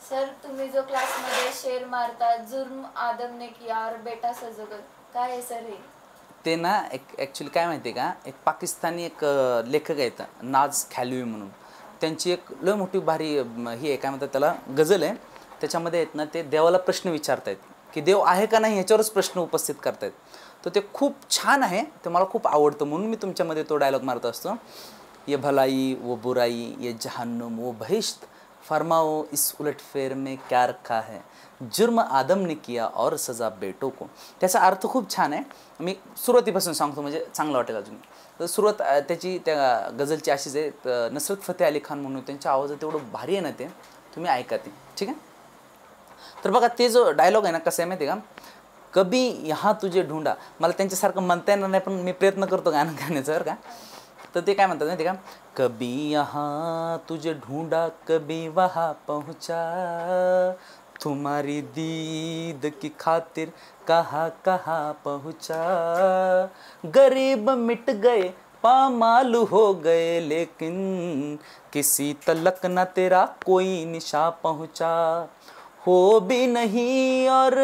Sir तुम्ही जो क्लासमध्ये शेर मारता, जुर्म आदम ने किया और बेटा सजगल, काय आहे सर हे? ते ना ॲक्च्युली काय माहिती आहे का, एक पाकिस्तानी एक लेखक आहेत नाज खॅलवी म्हणून. त्यांची एक लय मोठी भारी ही आहे, काय म्हणतात त्याला, गझल आहे. त्याच्यामध्ये आहेत ना ते देवाला प्रश्न विचारतायत की देव आहे का नाही, ह्याच्यावरच प्रश्न उपस्थित करतायत. तर ते खूप छान आहे, ते मला खूप आवडतं, म्हणून मी तुमच्यामध्ये तो डायलॉग मारत असतो. ये भलाई वो बुराई, ये जहन्नुम वो बहिश्त, फरमाओ इस उलटफेर में क्या रखा है, जुर्म आदम ने किया और सजा बेटो को. त्याचा अर्थ खूप छान आहे. मी सुरुवातीपासून सांगतो म्हणजे चांगलं वाटेल अजून. तर सुरुवात त्याची त्या गझलची अशीच आहे. नुसरत फतेह अली खान म्हणून त्यांच्या आवाजात एवढं भारी आहे ना, ते तुम्ही ऐका ते, ठीक आहे. तर बघा ते जो डायलॉग आहे ना, कसं आहे माहिती आहे का, कभी यहाँ तुझे ढूंढा, मला त्यांच्यासारखं म्हणता येणार नाही पण मी प्रयत्न करतो गाणं गाण्याचं बरं का. तर ते काय म्हणतात माहिती आहे का, कभी यहाँ तुझे ढूंढा कभी वहाँ पहुँचा, तुम्हारी दीद की खातिर कहाँ कहाँ पहुँचा, गरीब मिट गए पामाल हो गए लेकिन किसी तलक ना तेरा कोई निशा पहुँचा, हो भी नहीं और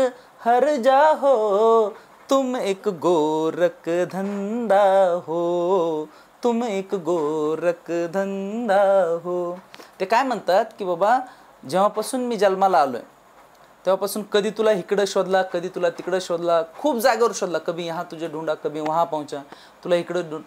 हर जा हो, तुम एक गोरख धंधा हो, तुम एक गोरख धंदा हो. ते काय म्हणतात की बाबा, जेव्हापासून मी जन्माला आलोय तेव्हापासून कधी तुला इकडं शोधला, कधी तुला तिकडं शोधला, खूप जागेवर शोधला, कभी यहाँ तुझे ढूंढा कभी वहाँ पहुँचा, तुला इकडं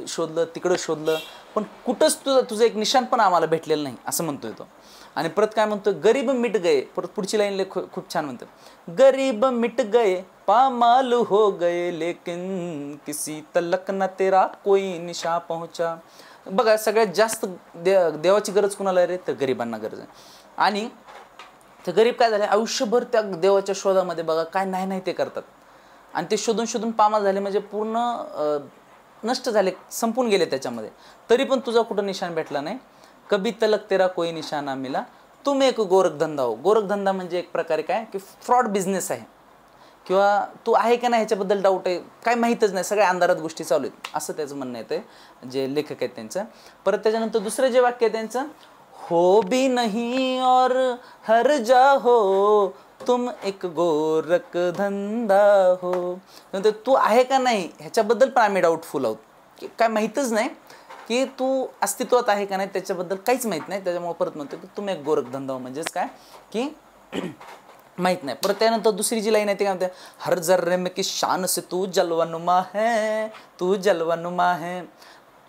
शोधलं तिकडं शोधलं, पण कुठंच तुझं एक निशाण पण आम्हाला भेटलेलं नाही, असं म्हणतोय तो. आणि परत काय म्हणतो, गरीब मिट गए, परत पुढची लाईन खूप छान म्हणतो, गरीब मिट गए पामाल हो गए लेकिन किसी तलक ना तेरा कोई निशा पहुँचा. बघा सगळ्यात जास्त देवाची गरज कुणाला आहे रे, तर गरिबांना गरज आहे. आणि ते गरीब काय झाले, आयुष्यभर त्या देवाच्या शोधामध्ये बघा काय नाही नाही ते करतात, आणि ते शोधून शोधून पामाल झाले, म्हणजे पूर्ण नष्ट झाले, संपून गेले त्याच्यामध्ये, तरी पण तुझा कुठं निशाण भेटला नाही. कभी तलक तेरा कोई निशाना मिला, तुम एक गोरखधंदा हो. गोरखधंदा म्हणजे एक प्रकारे काय की फ्रॉड बिझनेस आहे, किंवा तू आहे का नाही ह्याच्याबद्दल डाऊट आहे, काय माहीतच नाही, सगळ्या अंधारात गोष्टी चालू आहेत, असं त्याचं म्हणणं येतं जे लेखक आहेत त्यांचं. परत त्याच्यानंतर दुसरं जे वाक्य आहे त्यांचं, हो भी नहीं और हर जा हो, तुम एक गोरख धंदा हो. नंतर तू आहे का नाही ह्याच्याबद्दल पण आम्ही डाऊटफुल आहोत, की काय माहीतच नाही की तू अस्तित्वात आहे का नाही, त्याच्याबद्दल काहीच माहीत नाही, त्याच्यामुळे परत म्हणतो की तुम्ही एक गोरखधंदा हो, म्हणजेच काय की माहीत नाही. परत त्यानंतर दुसरी जी लाईन आहे ते काय म्हणते, हर जर्रे में की शान से तू जलवानुमा है, तू जलवानुमा है.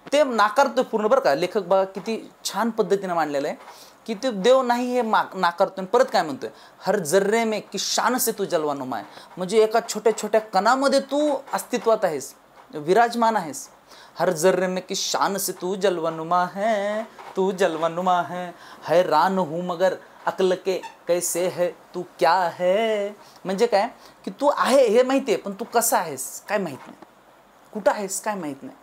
ते नाकारतोय पूर्ण बरं का लेखक, बघा किती छान पद्धतीने मांडलेलं आहे की ते देव नाही हे नाकारतोय. परत काय म्हणतोय, हर जर्रे में की शान से तू जलवानुमा है, म्हणजे एका छोट्या छोट्या कणामध्ये तू अस्तित्वात आहेस, विराजमान आहेस. हर जर्रे में की शान से तू जलवानुमा है, तू जलवानुमा है, हैरान हूँ मगर अक्ल के कैसे है तू क्या है. म्हणजे काय की तू आहे हे माहिती आहे, पण तू कसा आहेस काय माहीत नाही, कुठं आहेस काय माहीत नाही,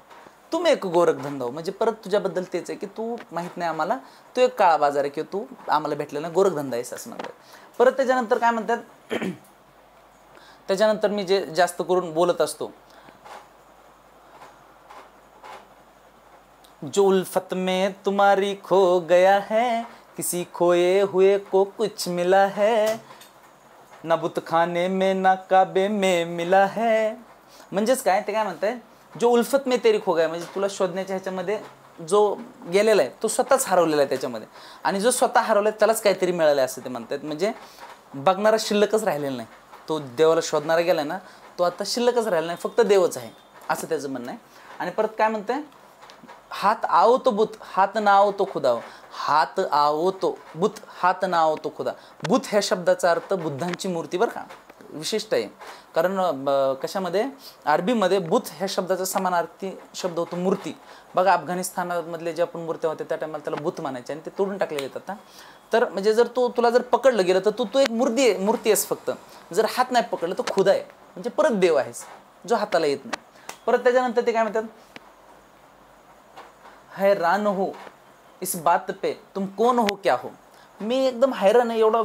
तुम एक गोरखधंदा हो. म्हणजे परत तुझ्याबद्दल तेच आहे की तू माहीत नाही आम्हाला, तू एक काळा बाजार आहे किंवा तू आम्हाला भेटलेला गोरखधंदा आहेस असं म्हणतात. परत त्याच्यानंतर काय म्हणतात, त्याच्यानंतर मी जे जास्त करून बोलत असतो, जो उल्फत में तुम्हारी खो गया है, किसी खोए हुए को कुछ मिला है, ना बुतखाने में ना काबे में मिला है. म्हणजेच काय ते काय म्हणताय, जो उल्फत में तेरी खो गया, म्हणजे तुला शोधण्याच्या ह्याच्यामध्ये जो गेलेला आहे तो स्वतःच हरवलेला आहे त्याच्यामध्ये, आणि जो स्वतः हरवला आहे त्यालाच काहीतरी मिळालं आहे असं ते म्हणतात. म्हणजे बघणारा शिल्लकच राहिलेला नाही, तो देवाला शोधणारा गेला ना, तो आता शिल्लकच राहिला नाही, फक्त देवच आहे असं त्याचं म्हणणं आहे. आणि परत काय म्हणतंय, हात आओ तो बुत हात ना आओ तो खुदा, हात आओ तो बुत हात ना आओ तो खुदा. बुत ह्या शब्दाचा अर्थ बुद्धांची मूर्ती बरं का, विशिष्ट आहे. कारण कशामध्ये अरबीमध्ये बुत ह्या शब्दाचा समानार्थी शब्द होतो मूर्ती. बघा अफगाणिस्तानामधले जे आपण मूर्त्या होत्या त्या टायमाला त्याला बुत मानायचे, आणि ते तोडून टाकलेले येतात ना. तर म्हणजे जर तुला जर पकडलं गेलं तर तू एक मूर्ती आहेस फक्त, जर हात नाही पकडलं तर खुदा आहे, म्हणजे परत देव आहेस जो हाताला येत नाही. परत त्याच्यानंतर ते काय म्हणतात, हैरान हो इस बात पे तुम कौन हो क्या हो. मी एकदम हैराण आहे, एवढा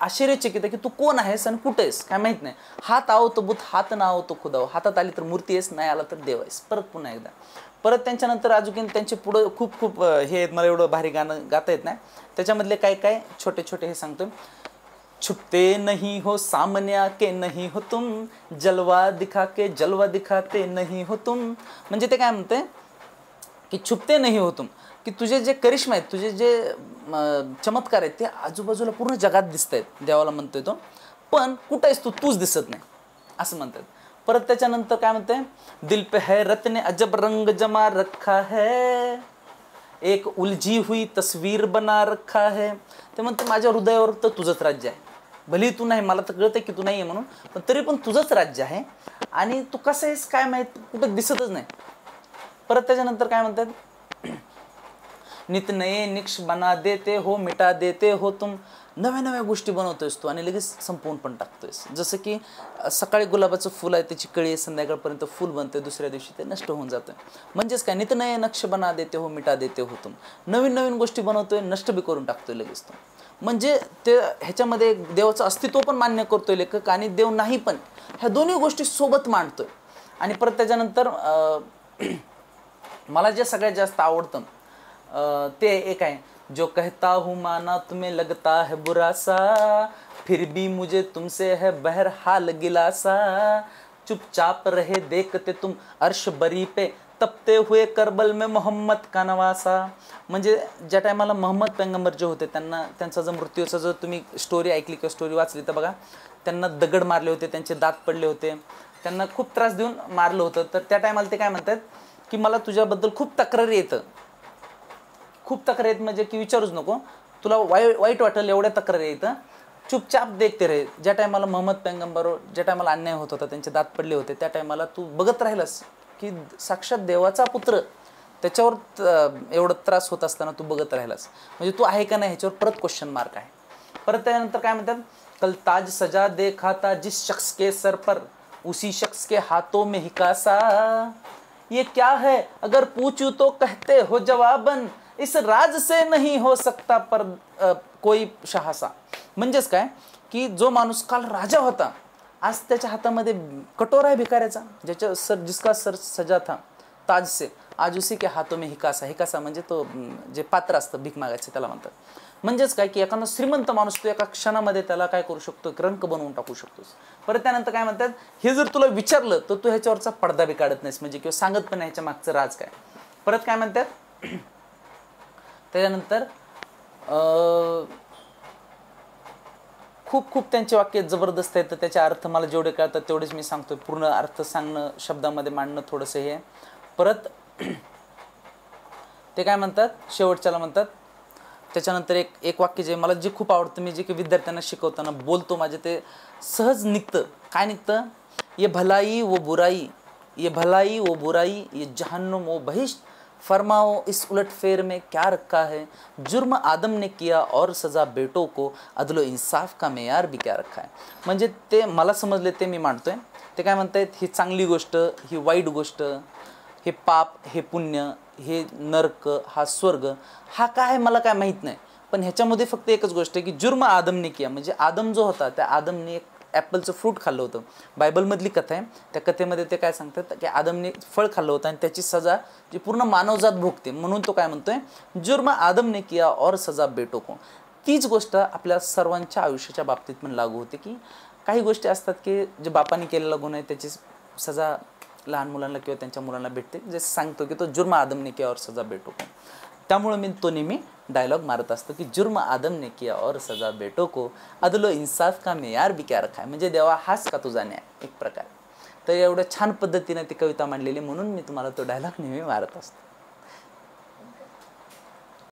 आश्चर्यचकित आहे की तू कोण आहेस आणि कुठे आहेस काय माहित नाही. हात आओ तो बुत हात ना आओ तो खुदा हो, हातात आली तर मूर्ती आहेस, नाही आला तर देव आहेस. परत पुन्हा एकदा परत त्यांच्यानंतर अजून त्यांचे पुढं खूप खूप हे आहेत, मला एवढं भारी गाणं गाता येत नाही. त्याच्यामधले काय काय छोटे छोटे हे सांगतो. छुपते नहीं हो सामने आके नहीं हो तुम, जलवा दिखा के जलवा दिखाते नहीं हो तुम. म्हणजे ते काय म्हणते की छुपते नहीं हो तुम, की तुझे जे करिश्मा आहेत, तुझे जे चमत्कार आहेत ते आजूबाजूला पूर्ण जगात दिसत आहेत, देवाला म्हणतोय तो. पण कुठं आहेस तू, तूच दिसत नाही असं म्हणतात. परत त्याच्यानंतर काय म्हणते, दिल पे है रत्ने अजब रंग जमा रखा है, एक उलझी हुई तस्वीर बना रखा है. ते म्हणते माझ्या हृदयावर तर तुझंच राज्य आहे, भले तू नाही, मला तर कळतंय की तू नाही आहे म्हणून, पण तरी पण तुझंच राज्य आहे आणि तू कसं आहेस काय माहीत, कुठं दिसतच नाही. परत त्याच्यानंतर काय म्हणतात, नित नये निक्ष बना देते हो मिटा देते हो तुम. नव्या नव्या गोष्टी बनवतोयस तू आणि लगेच संपवून पण टाकतोयस. जसं की सकाळी गुलाबाचं फुल आहे, त्याची कळी आहे, संध्याकाळपर्यंत फुल बनतंय, दुसऱ्या दिवशी ते नष्ट होऊन जातं. म्हणजेच काय, नित नये नक्ष बना देते हो मिटा देते हो तुम. नवीन नवीन गोष्टी बनवतोय, नष्ट बी करून टाकतोय लगेच तो. म्हणजे ते ह्याच्यामध्ये देवाचं अस्तित्व पण मान्य करतोय लेखक आणि देव नाही पण, ह्या दोन्ही गोष्टी सोबत मांडतोय. आणि परत त्याच्यानंतर मला जे सगळ्यात जास्त आवडतं ते एक आहे, जो कहता हूँ माना तुम्हें लगता है बुरा सा, फिर भी मुझे तुमसे है बहरहाल गिलासा, चुपचाप रहे देखते तुम अर्श बरी पे, तपते हुए करबल में मोहम्मद का नवासा. म्हणजे ज्या टायमाला मोहम्मद पैगंबर जे होते त्यांना, त्यांचा जो मृत्यूचा जर तुम्ही स्टोरी ऐकली किंवा स्टोरी वाचली तर बघा, त्यांना दगड मारले होते, त्यांचे दात पडले होते, त्यांना खूप त्रास देऊन मारलं होतं. तर त्या टायमाला ते काय म्हणतात की मला तुझ्याबद्दल खूप तक्रारी येतं, खूप तक्रार येत म्हणजे की विचारूच नको, तुला वाईट वाटेल एवढ्या तक्रारी येतं, चुपचाप देखते रे. ज्या टायमाला मोहम्मद पैगंबर, ज्या टायमाला अन्याय होत होता, त्यांचे दात पडले होते, त्या टायमाला तू बघत राहिलास की साक्षात देवाचा पुत्र त्याच्यावर एवढं त्रास होत असताना तू बघत राहिलास, म्हणजे तू आहे का नाही ह्याच्यावर परत क्वेश्चन मार्क आहे. परत त्यानंतर काय म्हणतात, कल ताज सजा देखा था जिस शख्स के सर पर, उसी शख्स के हाथों में ही कासा, ये क्या है अगर पूछूं तो कहते हो जवाबन, इस राज से नहीं हो सकता पर कोई शहासा. म्हणजेच काय की जो माणूस काल राजा होता, आज त्याच्या हातामध्ये कटोरा आहे भिकाऱ्याचा, ज्याच्या सर जिसका सर सजा था ताज से, आज उसी के हाथों में हिकासा. हिकासा म्हणजे तो जे पात्र असतं भीक मागायचं त्याला म्हणतात. म्हणजेच काय की एखादा श्रीमंत माणूस तो एका क्षणामध्ये त्याला काय करू शकतो, रंक बनवून टाकू शकतोस. परत त्यानंतर काय म्हणतात, हे जर तुला विचारलं तर तू ह्याच्यावरचा पडदा बी काढत नाहीस, म्हणजे किंवा सांगत पण नाही ह्याच्या मागचं राज काय. परत काय म्हणतात त्याच्यानंतर खूप खूप त्यांचे वाक्य जबरदस्त आहेत. तर त्याचे अर्थ मला जेवढे कळतात तेवढेच मी सांगतोय, पूर्ण अर्थ सांगणं, शब्दामध्ये मांडणं थोडंसं हे. परत ते काय म्हणतात, शेवटच्याला म्हणतात त्याच्यानंतर एक वाक्य जे मला जे खूप आवडतं, मी जे की विद्यार्थ्यांना शिकवताना बोलतो, माझे ते सहज निघतं. काय निघतं, ये भलाई वो बुराई, ये भलाई वो बुराई, ये जहन्नुम वो बहिश्त, फरमाओ इस उलटफेर में क्या रखा है, जुर्म आदम ने किया और सजा बेटों को, अदलो इंसाफ का मेयार भी क्या रखा है. म्हणजे ते मला समजले ते मी मांडतोय. ते काय म्हणतायत, ही चांगली गोष्ट, ही वाईट गोष्ट, हे पाप, हे पुण्य, हे नरक, हा स्वर्ग, हा काय मला काय माहीत नाही, पण ह्याच्यामध्ये फक्त एकच गोष्ट आहे की जुर्म आदमने किया, म्हणजे आदम जो होता त्या आदमने एक ॲपलचं फ्रूट खाल्लं होतं. बायबलमधली कथा आहे, त्या कथेमध्ये ते काय सांगतात की आदमने फळ खाल्लं होतं आणि त्याची सजा जी पूर्ण मानवजात भोगते, म्हणून तो काय म्हणतोय, जुर्म आदमने किया और सजा बेटो को. तीच गोष्ट आपल्या सर्वांच्या आयुष्याच्या बाबतीत पण लागू होते की काही गोष्टी असतात की जे बापाने केलेला गुन्हा आहे त्याची सजा लहान मुलांना किंवा त्यांच्या मुलांना भेटते, जे सांगतो की तो जुर्म आदमने किया और सजा बेटो को. त्यामुळे मी तो नेहमी डायलॉग मारत असतो की जुर्म आदमने किया और सजा बेटो को, अदलो इंसाफ का मेयार भी क्या रखा है. म्हणजे देवा हाच का तुझा न्याय एक प्रकारे. तर एवढ्या छान पद्धतीने ती कविता मांडलेली, म्हणून मी तुम्हाला तो डायलॉग नेहमी मारत असतो.